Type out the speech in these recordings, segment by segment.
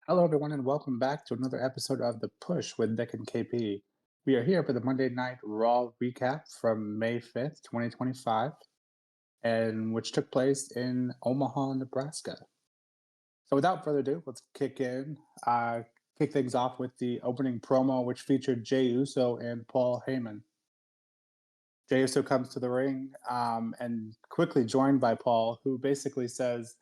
Hello, everyone, and welcome back to another episode of The Push with Nick and KP. We are here for the Monday Night Raw Recap from May 5th, 2025, and which took place in Omaha, Nebraska. So, without further ado, let's kick things off with the opening promo, which featured Jey Uso and Paul Heyman. Jey Uso comes to the ring and quickly joined by Paul, who basically says,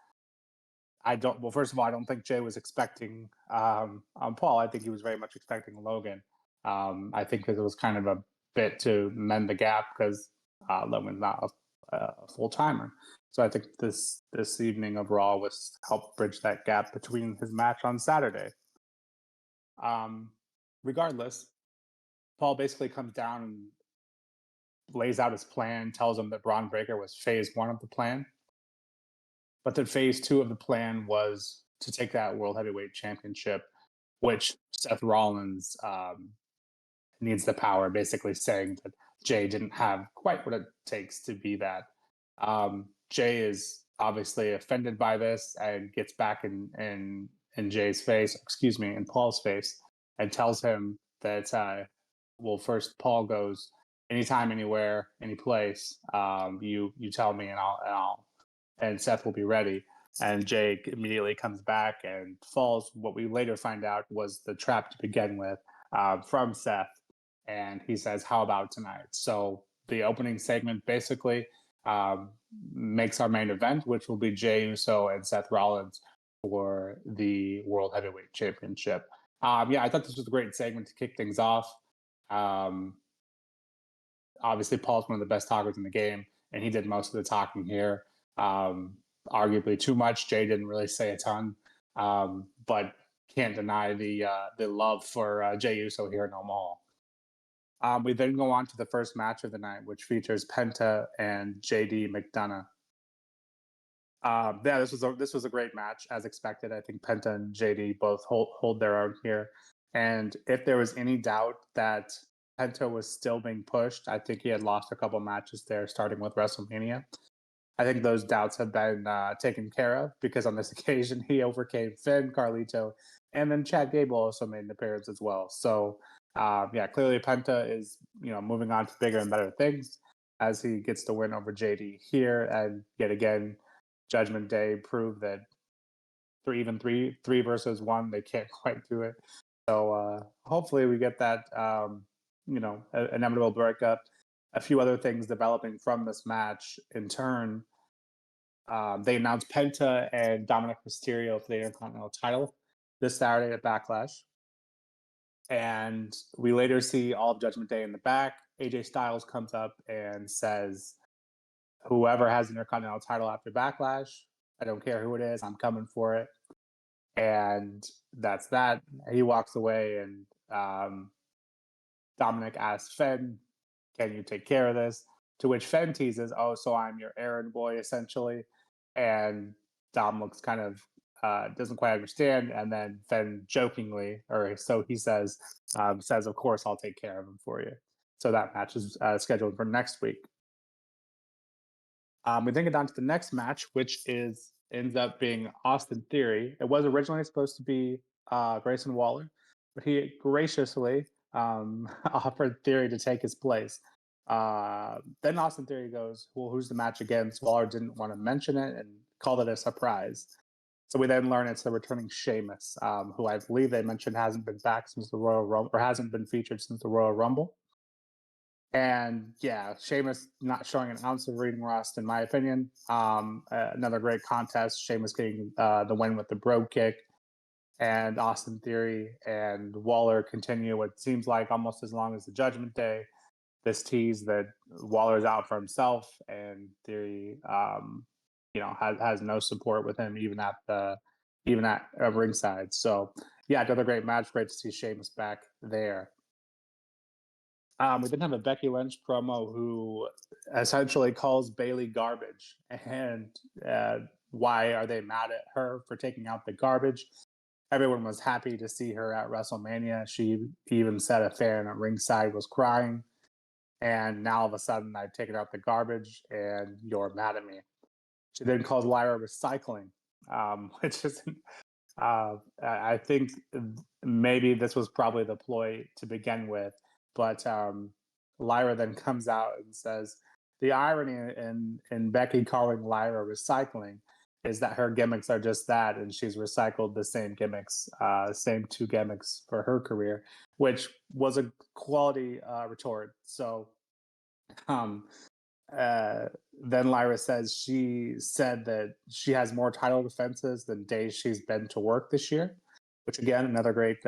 well, first of all, I don't think Jay was expecting Paul. I think he was very much expecting Logan. I think that it was kind of a bit to mend the gap because Logan's not a full timer. So I think this evening of Raw was help bridge that gap between his match on Saturday. Regardless, Paul basically comes down and lays out his plan, tells him that Braun Breaker was phase one of the plan. But then phase two of the plan was to take that World Heavyweight Championship, which Seth Rollins needs the power, basically saying that Jay didn't have quite what it takes to be that. Jay is obviously offended by this and gets back in Jay's face, in Paul's face, and tells him that, first Paul goes, anytime, anywhere, any place, you tell me and Seth will be ready. And Jake immediately comes back and falls. What we later find out was the trap to begin with from Seth. And he says, how about tonight? So the opening segment basically makes our main event, which will be Jey Uso and Seth Rollins for the World Heavyweight Championship. I thought this was a great segment to kick things off. Obviously, Paul's one of the best talkers in the game, and he did most of the talking here. Arguably too much. Jay didn't really say a ton, but can't deny the love for Jey Uso here in Omaha. We then go on to the first match of the night, which features Penta and JD McDonough. This was a great match, as expected. I think Penta and JD both hold their own here. And if there was any doubt that Penta was still being pushed, I think he had lost a couple matches there, starting with WrestleMania. I think those doubts have been taken care of because on this occasion he overcame Finn, Carlito, and then Chad Gable also made an appearance as well. So clearly Penta is moving on to bigger and better things as he gets the win over JD here, and yet again, Judgment Day proved that three versus one, they can't quite do it. So hopefully we get that inevitable breakup. A few other things developing from this match in turn. They announced Penta and Dominic Mysterio for the Intercontinental title this Saturday at Backlash. And we later see all of Judgment Day in the back. AJ Styles comes up and says, whoever has the Intercontinental title after Backlash, I don't care who it is, I'm coming for it. And that's that. He walks away, and Dominic asks Finn, can you take care of this? To which Finn teases, oh, so I'm your errand boy, essentially. And Dom looks kind of doesn't quite understand. And then Finn jokingly, or so he says, of course, I'll take care of him for you. So that match is scheduled for next week. We then get down to the next match, which ends up being Austin Theory. It was originally supposed to be Grayson Waller, but he graciously offered Theory to take his place. Then Austin Theory goes, well, who's the match against? Waller didn't want to mention it and called it a surprise. So we then learn it's the returning Sheamus, who I believe they mentioned hasn't been back since the Royal Rumble, or hasn't been featured since the Royal Rumble. And yeah, Sheamus not showing an ounce of reading rust, in my opinion. Another great contest. Sheamus getting the win with the Brogue Kick. And Austin Theory and Waller continue what seems like almost as long as the Judgment Day. This tease that Waller is out for himself, and Theory, has no support with him even at ringside. So yeah, another great match. Great to see Sheamus back there. We then have a Becky Lynch promo who essentially calls Bayley garbage, and why are they mad at her for taking out the garbage? Everyone was happy to see her at WrestleMania. She even said a fan at ringside was crying. And now all of a sudden I've taken out the garbage and you're mad at me. She then calls Lyra recycling, which isn't I think maybe this was probably the ploy to begin with, but Lyra then comes out and says the irony in Becky calling Lyra recycling is that her gimmicks are just that, and she's recycled the same gimmicks, same two gimmicks for her career, which was a quality retort. So um, uh, then Lyra says she said that she has more title defenses than days she's been to work this year, which again, another great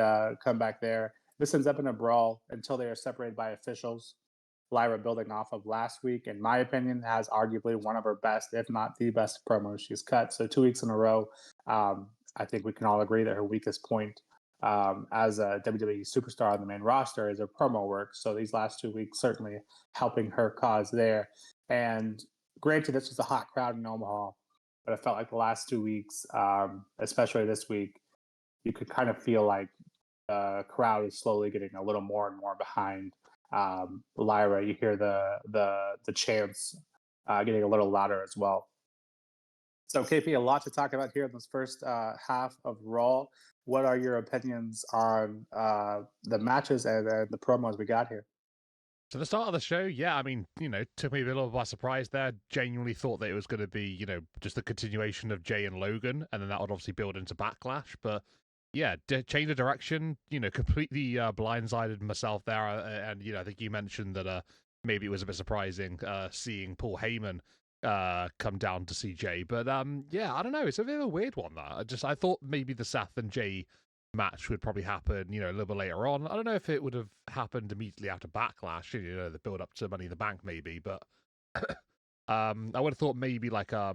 comeback there. This ends up in a brawl until they are separated by officials. Lyra, building off of last week, in my opinion, has arguably one of her best, if not the best, promos she's cut. So 2 weeks in a row, I think we can all agree that her weakest point as a WWE superstar on the main roster is her promo work. So these last 2 weeks certainly helping her cause there. And granted, this was a hot crowd in Omaha, but I felt like the last 2 weeks, especially this week, you could kind of feel like the crowd is slowly getting a little more and more behind Lyra. You hear the chants getting a little louder as well. So, KP, a lot to talk about here in this first half of Raw. What are your opinions on the matches and the promos we got here? So the start of the show, yeah, I mean, took me a little by surprise there. Genuinely thought that it was going to be, just a continuation of Jay and Logan, and then that would obviously build into Backlash. But yeah, change of direction, completely blindsided myself there. And, I think you mentioned that maybe it was a bit surprising seeing Paul Heyman come down to see Jay. But yeah, I don't know. It's a bit of a weird one, that. I thought maybe the Seth and Jay match would probably happen, a little bit later on. I don't know if it would have happened immediately after Backlash, the build up to Money in the Bank, maybe. But I would have thought maybe like I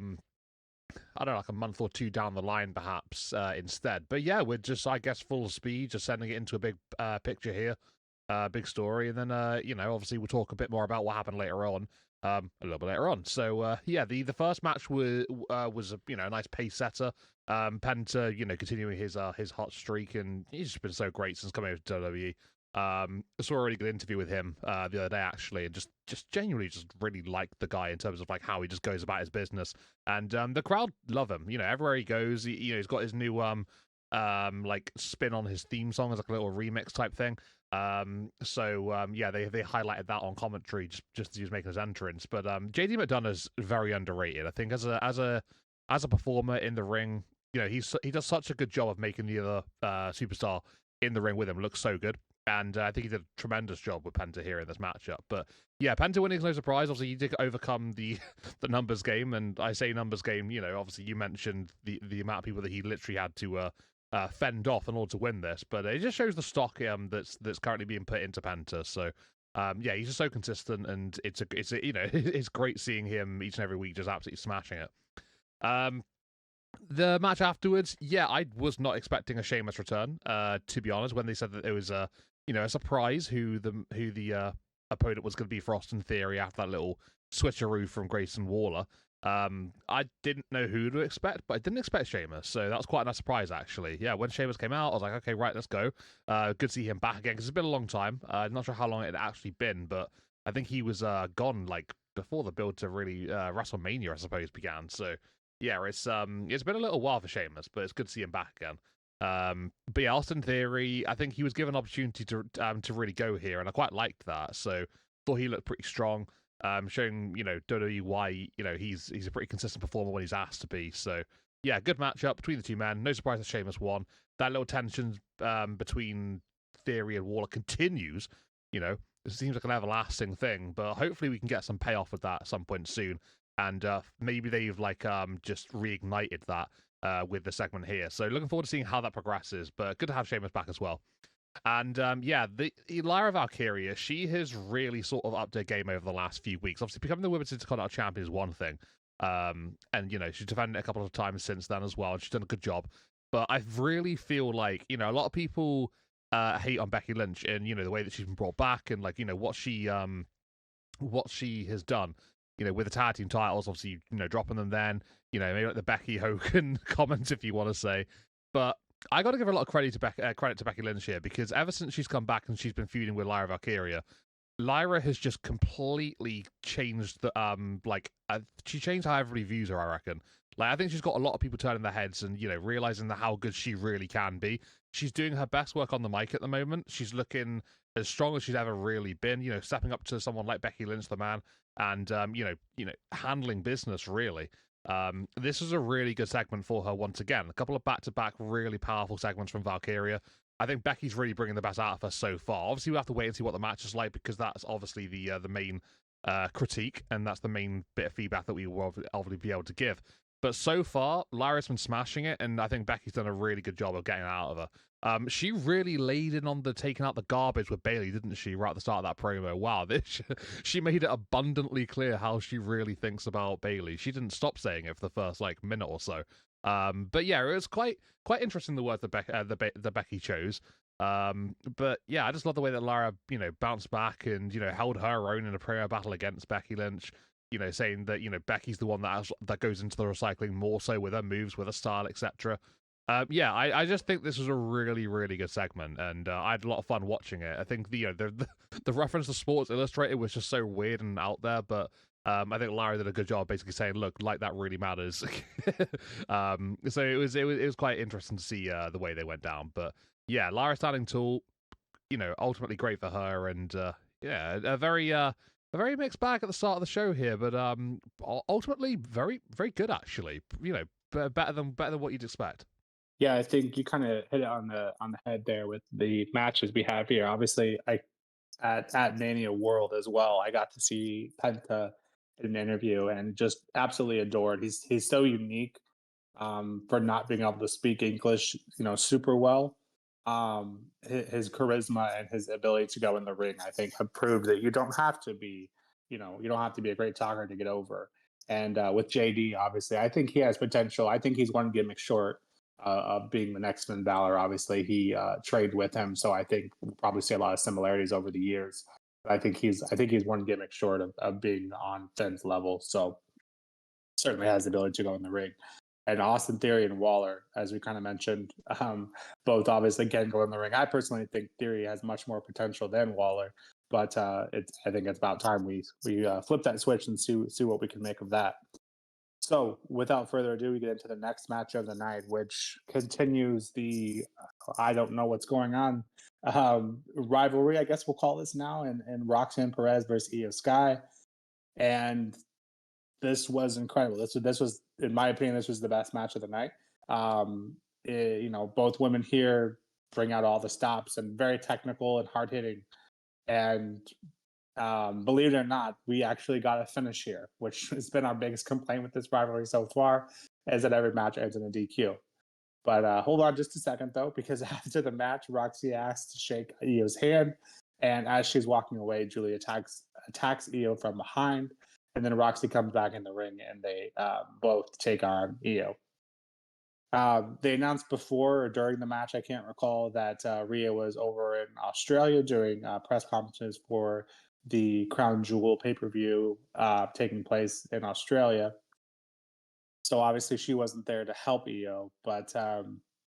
don't know, like a month or two down the line, perhaps, instead. But yeah, we're just, I guess, full speed, just sending it into a big picture here, big story. And then, obviously we'll talk a bit more about what happened later on, a little bit later on. So, yeah, the first match was a nice pace setter. Penta, continuing his hot streak, and he's just been so great since coming over to WWE. I saw a really good interview with him the other day, actually, and just genuinely just really liked the guy in terms of like how he just goes about his business, and the crowd love him. Everywhere he goes, he's got his new like spin on his theme song as like a little remix type thing. Yeah, they highlighted that on commentary just as he was making his entrance. But JD McDonough's very underrated. I think as a performer in the ring, he does such a good job of making the other superstar in the ring with him look so good. And I think he did a tremendous job with Penta here in this matchup. But yeah, Penta winning is no surprise. Obviously, he did overcome the numbers game. And I say numbers game, obviously you mentioned the amount of people that he literally had to fend off in order to win this. But it just shows the stock that's currently being put into Penta. So yeah, he's just so consistent, and it's it's great seeing him each and every week just absolutely smashing it. The match afterwards, yeah, I was not expecting a Sheamus return. To be honest, when they said that it was a surprise who the opponent was going to be for Austin Theory after that little switcheroo from Grayson Waller, I didn't know who to expect, but I didn't expect Sheamus, so that was quite a nice surprise, actually. Yeah, when Sheamus came out, I was like, okay, right, let's go. Good to see him back again, because it's been a long time. I'm not sure how long it had actually been, but I think he was gone like before the build to really WrestleMania, I suppose, began. So yeah, it's been a little while for Sheamus, but it's good to see him back again. But yeah, Austin Theory, I think he was given an opportunity to really go here, and I quite liked that. So thought he looked pretty strong, showing WWE why he's a pretty consistent performer when he's asked to be. So yeah, good matchup between the two men. No surprise that Sheamus won. That little tension between Theory and Waller continues. It seems like an everlasting thing, but hopefully we can get some payoff with that at some point soon. And maybe they've just reignited that with the segment here. So looking forward to seeing how that progresses. But good to have Sheamus back as well. And yeah, the Lyra Valkyria, she has really sort of upped her game over the last few weeks. Obviously, becoming the Women's Intercontinental Champion is one thing. And she's defended it a couple of times since then as well, and she's done a good job. But I really feel like, a lot of people hate on Becky Lynch and, the way that she's been brought back and, what she has done. With the tag team titles, obviously, dropping them then, maybe like the Becky Hogan comment, if you want to say. But I got to give her a lot of credit to Becky Lynch here, because ever since she's come back and she's been feuding with Lyra Valkyria, Lyra has just completely changed the she changed how everybody views her, I reckon. Like, I think she's got a lot of people turning their heads and, realizing how good she really can be. She's doing her best work on the mic at the moment. She's looking as strong as she's ever really been, stepping up to someone like Becky Lynch, the man, and, handling business, really. This was a really good segment for her once again. A couple of back-to-back really powerful segments from Valkyria. I think Becky's really bringing the best out of her so far. Obviously, we have to wait and see what the match is like, because that's obviously the main critique, and that's the main bit of feedback that we will obviously be able to give. But so far, Lyra's been smashing it, and I think Becky's done a really good job of getting it out of her. She really laid in on the taking out the garbage with Bayley, didn't she, right at the start of that promo? Wow, she made it abundantly clear how she really thinks about Bayley. She didn't stop saying it for the first minute or so. But yeah, it was quite interesting, the word that Becky chose. But yeah, I just love the way that Lyra, bounced back and, held her own in a promo battle against Becky Lynch. Saying that, Becky's the one that goes into the recycling more so with her moves, with her style, etc. Yeah, I just think this was a really, really good segment, and I had a lot of fun watching it. I think the reference to Sports Illustrated was just so weird and out there, but I think Lyra did a good job basically saying, look, that really matters. So it was quite interesting to see the way they went down. But yeah, Lyra standing tall, ultimately great for her, and yeah, a very mixed bag at the start of the show here, but ultimately very, very good, actually. Better than what you'd expect. Yeah, I think you kind of hit it on the head there with the matches we have here. Obviously, at Mania World as well, I got to see Penta in an interview and just absolutely adored. He's so unique, for not being able to speak English, super well. His charisma and his ability to go in the ring, I think, have proved that you don't have to be, you don't have to be a great talker to get over. And with JD, obviously, I think he has potential. I think he's one gimmick short of being the next Finn Balor. Obviously, he trained with him, so I think we'll probably see a lot of similarities over the years. But I think he's one gimmick short of being on Finn's level. So certainly has the ability to go in the ring. And Austin Theory and Waller, as we kind of mentioned, both obviously can go in the ring. I personally think Theory has much more potential than Waller, but I think it's about time we flip that switch and see what we can make of that. So, without further ado, we get into the next match of the night, which continues the I don't know what's going on rivalry, I guess we'll call this now, and Roxanne Perez versus Io Sky. And this was incredible. This was, in my opinion, this was the best match of the night. Both women here bring out all the stops and very technical and hard hitting. And believe it or not, we actually got a finish here, which has been our biggest complaint with this rivalry so far, is that every match ends in a DQ. But hold on just a second, though, because after the match, Roxy asks to shake Io's hand, and as she's walking away, Julie attacks Io from behind, and then Roxy comes back in the ring, and they both take on Io. They announced before or during the match, I can't recall, that Rhea was over in Australia doing press conferences for the Crown Jewel pay-per-view taking place in Australia. So obviously she wasn't there to help Io, but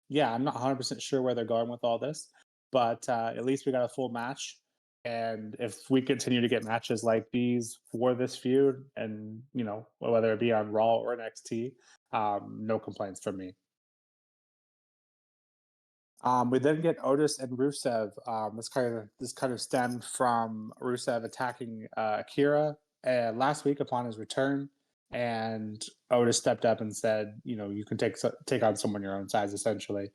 yeah, I'm not 100% sure where they're going with all this, but at least we got a full match. And if we continue to get matches like these for this feud, and whether it be on Raw or NXT, no complaints from me. We then get Otis and Rusev. This kind of stemmed from Rusev attacking Akira last week upon his return, and Otis stepped up and said, you can take on someone your own size, essentially.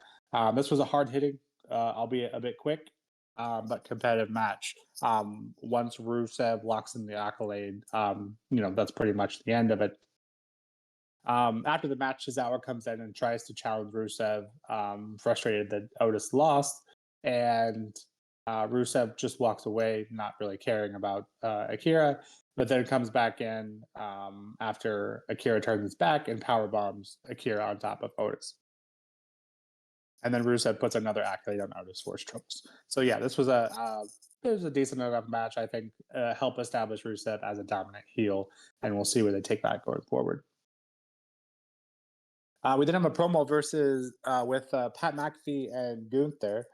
This was a hard hitting, albeit a bit quick, but competitive match. Once Rusev locks in the accolade, that's pretty much the end of it. After the match, Tozawa comes in and tries to challenge Rusev, frustrated that Otis lost, and Rusev just walks away, not really caring about Akira, but then comes back in after Akira turns his back and power bombs Akira on top of Otis. And then Rusev puts another accolade on Otis for his troubles. So yeah, this was a decent enough match, I think, help establish Rusev as a dominant heel, and we'll see where they take that going forward. We then have a promo with Pat McAfee and Gunther.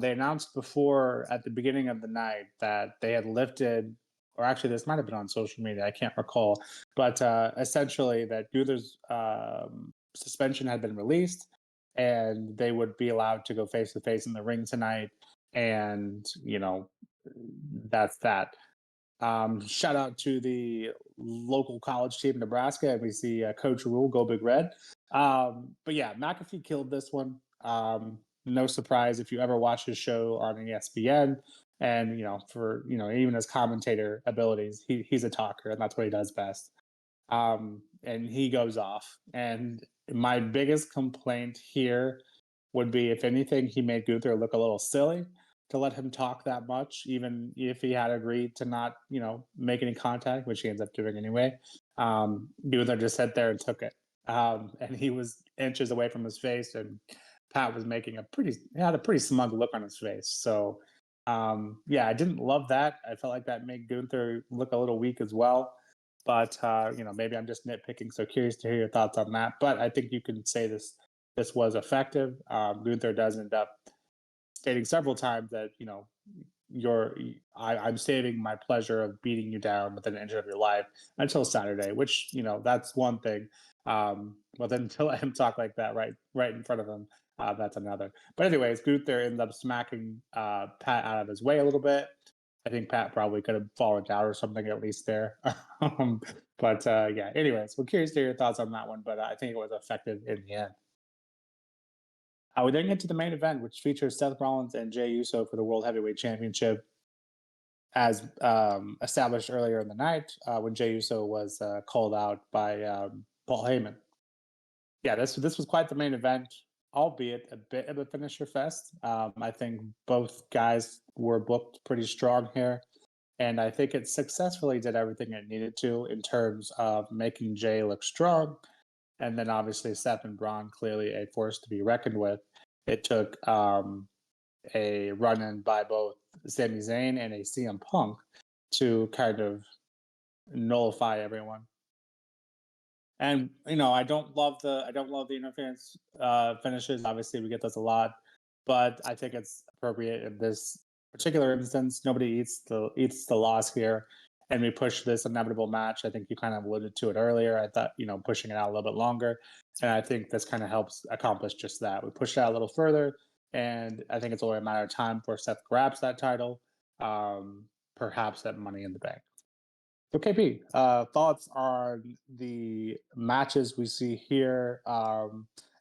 They announced before, at the beginning of the night, that they had lifted or actually this might have been on social media, I can't recall, but essentially that Gunther's suspension had been released and they would be allowed to go face to face in the ring tonight. And, that's that. Shout out to the local college team in Nebraska, and we see Coach Rule go Big Red. But yeah, McAfee killed this one. No surprise if you ever watch his show on ESPN, and for even his commentator abilities, he's a talker, and that's what he does best. And he goes off. And my biggest complaint here would be, if anything, he made Gunther look a little silly to let him talk that much, even if he had agreed to not, make any contact, which he ends up doing anyway. Gunther just sat there and took it. And he was inches away from his face, and Pat was making had a pretty smug look on his face. So, yeah, I didn't love that. I felt like that made Gunther look a little weak as well. But, maybe I'm just nitpicking. So curious to hear your thoughts on that. But I think you can say this was effective. Gunther does end up stating several times that I'm saving my pleasure of beating you down within an inch of your life until Saturday, which that's one thing. But then to let him talk like that right in front of him, that's another. But anyways, Gunther ends up smacking Pat out of his way a little bit. I think Pat probably could have fallen down or something at least there. But yeah, anyways, we're curious to hear your thoughts on that one, but I think it was effective in the end. We then get to the main event, which features Seth Rollins and Jey Uso for the World Heavyweight Championship, as established earlier in the night when Jey Uso was called out by Paul Heyman. Yeah, this was quite the main event, albeit a bit of a finisher fest. I think both guys were booked pretty strong here, and I think it successfully did everything it needed to in terms of making Jey look strong. And then obviously Seth and Braun, clearly a force to be reckoned with. It took a run-in by both Sami Zayn and a CM Punk to kind of nullify everyone. And I don't love the interference finishes. Obviously, we get those a lot, but I think it's appropriate in this particular instance. Nobody eats the loss here, and we push this inevitable match. I think you kind of alluded to it earlier. I thought pushing it out a little bit longer, and I think this kind of helps accomplish just that. We push it out a little further, and I think it's only a matter of time before Seth grabs that title, perhaps at Money in the Bank. So KP, thoughts on the matches we see here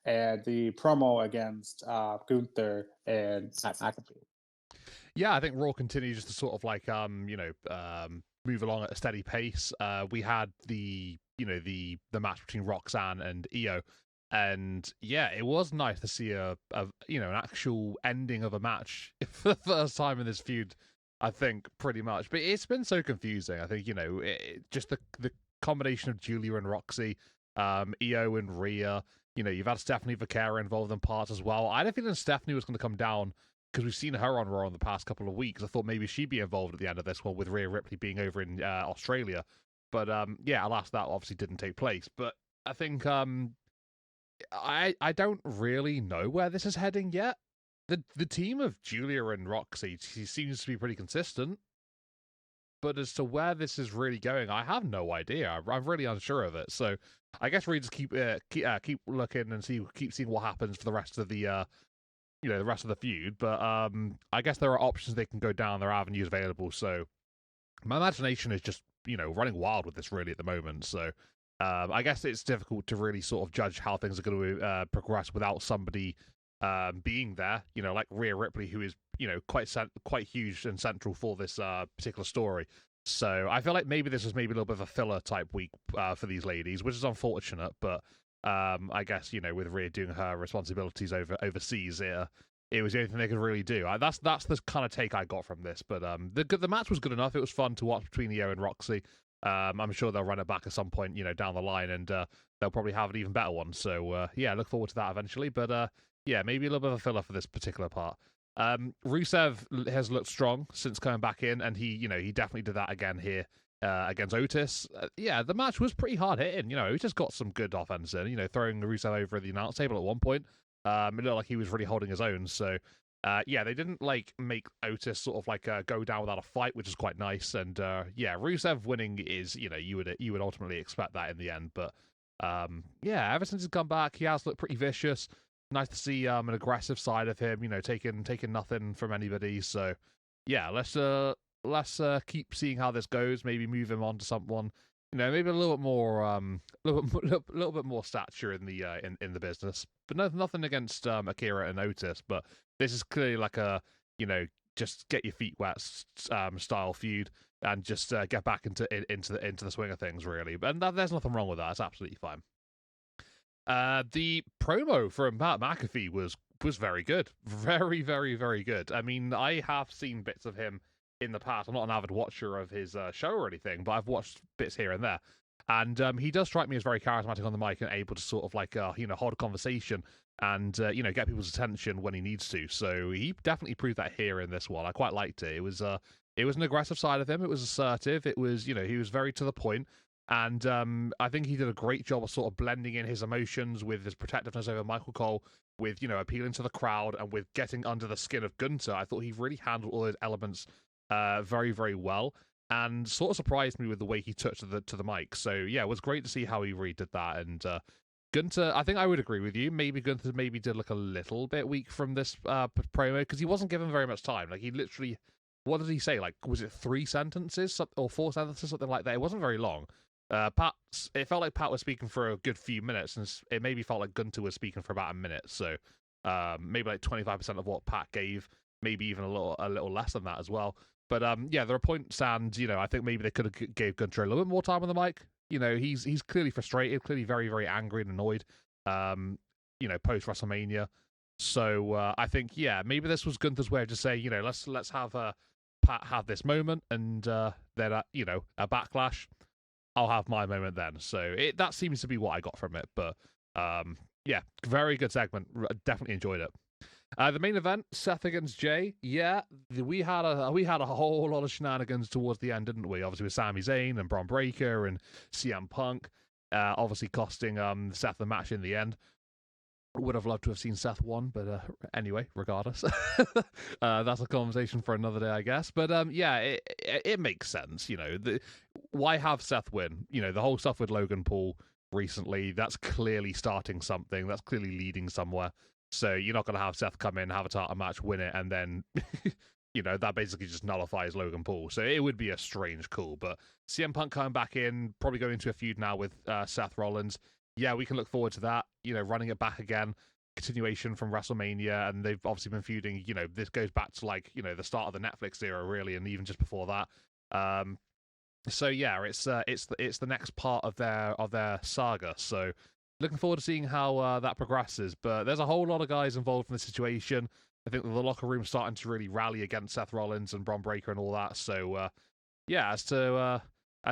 and the promo against Gunther and Pat McAfee? Yeah, I think Raw continues just to sort of like move along at a steady pace. We had the match between Roxanne and Io, and yeah, it was nice to see an actual ending of a match for the first time in this feud. I think pretty much, but it's been so confusing. I think just the combination of Julia and Roxy, Io and Rhea. You've had Stephanie Vaquera involved in parts as well. I didn't think that Stephanie was going to come down because we've seen her on Raw in the past couple of weeks. I thought maybe she'd be involved at the end of this one with Rhea Ripley being over in Australia. But yeah, alas, that obviously didn't take place. But I think I don't really know where this is heading yet. The team of Julia and Roxy seems to be pretty consistent, but as to where this is really going, I have no idea. I'm really unsure of it. So I guess we just keep looking and keep seeing what happens for the rest of the the rest of the feud. But I guess there are options they can go down. There are avenues available. So my imagination is just running wild with this really at the moment. So I guess it's difficult to really sort of judge how things are going to progress without somebody being there, like Rhea Ripley, who is, quite huge and central for this particular story. So I feel like maybe this was maybe a little bit of a filler type week for these ladies, which is unfortunate. But I guess with Rhea doing her responsibilities overseas, it was the only thing they could really do. That's the kind of take I got from this. But the match was good enough. It was fun to watch between Io and Roxy. I'm sure they'll run it back at some point, down the line, and they'll probably have an even better one. So yeah, look forward to that eventually. But yeah, maybe a little bit of a filler for this particular part. Rusev has looked strong since coming back in, and he definitely did that again here against Otis. Yeah, the match was pretty hard hitting. Otis got some good offense in, throwing Rusev over at the announce table at one point. It looked like he was really holding his own. So Yeah, they didn't like make Otis sort of like go down without a fight, which is quite nice. And yeah, Rusev winning is, you would ultimately expect that in the end. But yeah, ever since he's come back, he has looked pretty vicious. Nice to see an aggressive side of him, taking nothing from anybody. So yeah, let's keep seeing how this goes. Maybe move him on to someone, maybe a little bit more, little bit more stature in the in the business. But nothing against Akira and Otis, but this is clearly like a, just get your feet wet style feud, and just get back into the swing of things, really. And there's nothing wrong with that. It's absolutely fine. The promo from Pat McAfee was very good, very very very good. I mean, I have seen bits of him in the past. I'm not an avid watcher of his show or anything, but I've watched bits here and there. And he does strike me as very charismatic on the mic and able to sort of like hold a conversation and get people's attention when he needs to. So he definitely proved that here in this one. I quite liked it. It was an aggressive side of him. It was assertive. It was, he was very to the point. And I think he did a great job of sort of blending in his emotions with his protectiveness over Michael Cole, with, appealing to the crowd and with getting under the skin of Gunter. I thought he really handled all those elements very, very well, and sort of surprised me with the way he touched to the mic. So yeah, it was great to see how he really did that. And Gunter, I think I would agree with you. Maybe Gunter did look a little bit weak from this promo, because he wasn't given very much time. Like, he literally, what did he say? Like, was it 3 sentences or 4 sentences, something like that? It wasn't very long. It felt like Pat was speaking for a good few minutes, and it maybe felt like Gunter was speaking for about a minute. So maybe like 25% of what Pat gave, maybe even a little less than that as well. But yeah, there are points, and I think maybe they could have gave Gunter a little bit more time on the mic. He's clearly frustrated, clearly very very angry and annoyed. Post WrestleMania. So I think, yeah, maybe this was Gunther's way of just saying, let's have Pat have this moment, and then a backlash, I'll have my moment then. So that seems to be what I got from it. But yeah, very good segment. Definitely enjoyed it. The main event, Seth against Jay. Yeah, we had a whole lot of shenanigans towards the end, didn't we? Obviously with Sami Zayn and Braun Breaker and CM Punk, obviously costing Seth the match in the end. Would have loved to have seen Seth won, but anyway, regardless, that's a conversation for another day, I guess. But yeah, it makes sense. Why have Seth win? The whole stuff with Logan Paul recently, that's clearly starting something. That's clearly leading somewhere. So you're not going to have Seth come in, have a title match, win it, and then that basically just nullifies Logan Paul. So it would be a strange call. But CM Punk coming back in, probably going into a feud now with Seth Rollins. Yeah, we can look forward to that, running it back again, continuation from WrestleMania, and they've obviously been feuding, this goes back to like, the start of the Netflix era, really, and even just before that. So yeah, it's the next part of their saga. So looking forward to seeing how that progresses. But there's a whole lot of guys involved in the situation. I think the locker room's starting to really rally against Seth Rollins and Braun Breaker and all that. So yeah, as to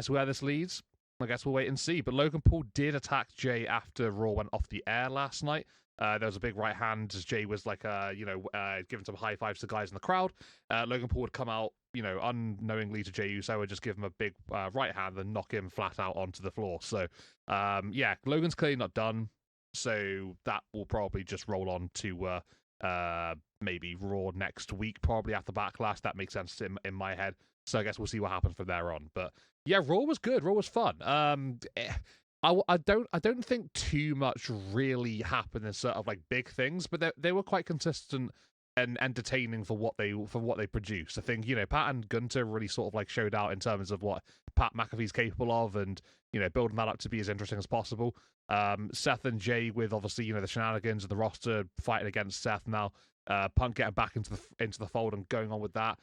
where this leads, I guess we'll wait and see. But Logan Paul did attack Jay after Raw went off the air last night. There was a big right hand as Jay was like, giving some high fives to guys in the crowd. Logan Paul would come out, unknowingly to Jey Uso, would just give him a big right hand and knock him flat out onto the floor. So, yeah, Logan's clearly not done. So that will probably just roll on to maybe Raw next week, probably after Backlash. That makes sense in my head. So I guess we'll see what happens from there on. But yeah, Raw was good. Raw was fun. I don't think too much really happened in sort of like big things, but they were quite consistent and entertaining for what they produced. I think Pat and Gunter really sort of like showed out in terms of what Pat McAfee's capable of, and building that up to be as interesting as possible. Seth and Jay with obviously the shenanigans and the roster fighting against Seth now. Punk getting back into the fold and going on with that.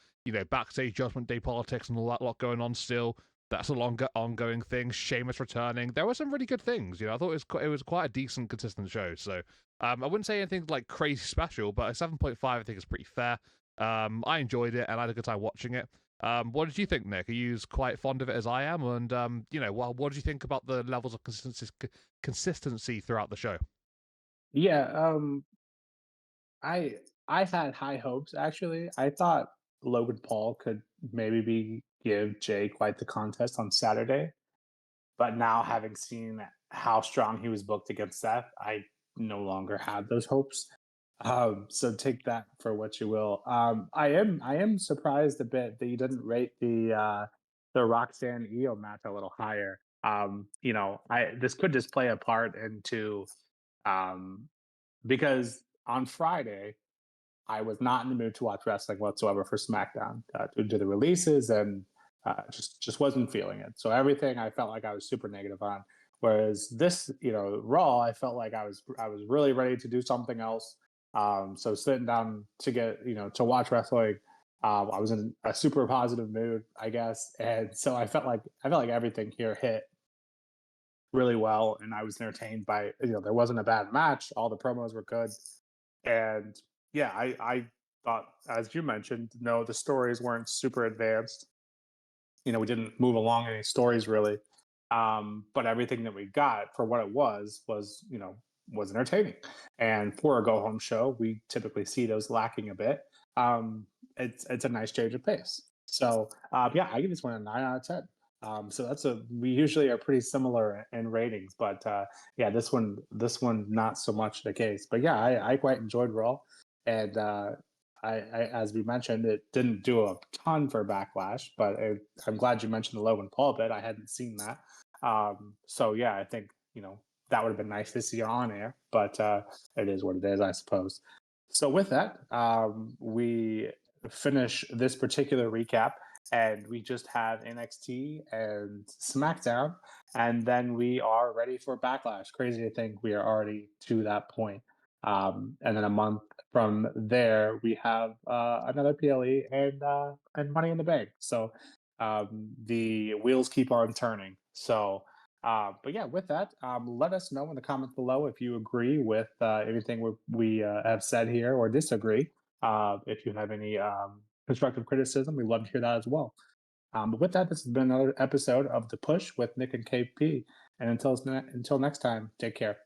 Backstage Judgment Day politics and all that lot going on still. That's a long ongoing thing. Sheamus returning. There were some really good things. I thought it was quite a decent, consistent show. So I wouldn't say anything like crazy special, but a 7.5 I think is pretty fair. I enjoyed it and I had a good time watching it. What did you think, Nick? Are you as quite fond of it as I am? And what did you think about the levels of consistency throughout the show? Yeah, I had high hopes actually. I thought Logan Paul could give Jay quite the contest on Saturday, but now having seen how strong he was booked against Seth, I no longer have those hopes. So take that for what you will. I am surprised a bit that you didn't rate the Roxanne Io match a little higher. I this could just play a part into um because on Friday I was not in the mood to watch wrestling whatsoever for SmackDown due to the releases and just wasn't feeling it. So everything I felt like I was super negative on. Whereas this, Raw, I felt like I was really ready to do something else. So sitting down to get to watch wrestling, I was in a super positive mood, I guess, and so I felt like everything here hit really well, and I was entertained by there wasn't a bad match. All the promos were good, and yeah, I thought, as you mentioned, no, the stories weren't super advanced. We didn't move along any stories really. But everything that we got for what it was entertaining. And for a go home show, we typically see those lacking a bit. Um, it's a nice change of pace. So yeah, I give this one a 9 out of 10. So we usually are pretty similar in ratings, but yeah, this one not so much the case. But yeah, I quite enjoyed Raw, and as we mentioned, it didn't do a ton for Backlash, but I'm glad you mentioned the Logan Paul bit. I hadn't seen that. So yeah, I think that would have been nice to see on air, but it is what it is, I suppose. So with that, we finish this particular recap, and we just have NXT and SmackDown, and then we are ready for Backlash. Crazy to think we are already to that point. And then a month from there, we have another PLE and Money in the Bank. So the wheels keep on turning. So, but yeah, with that, let us know in the comments below if you agree with anything we have said here or disagree. If you have any constructive criticism, we'd love to hear that as well. But with that, this has been another episode of The Push with Nick and KP. And until next time, take care.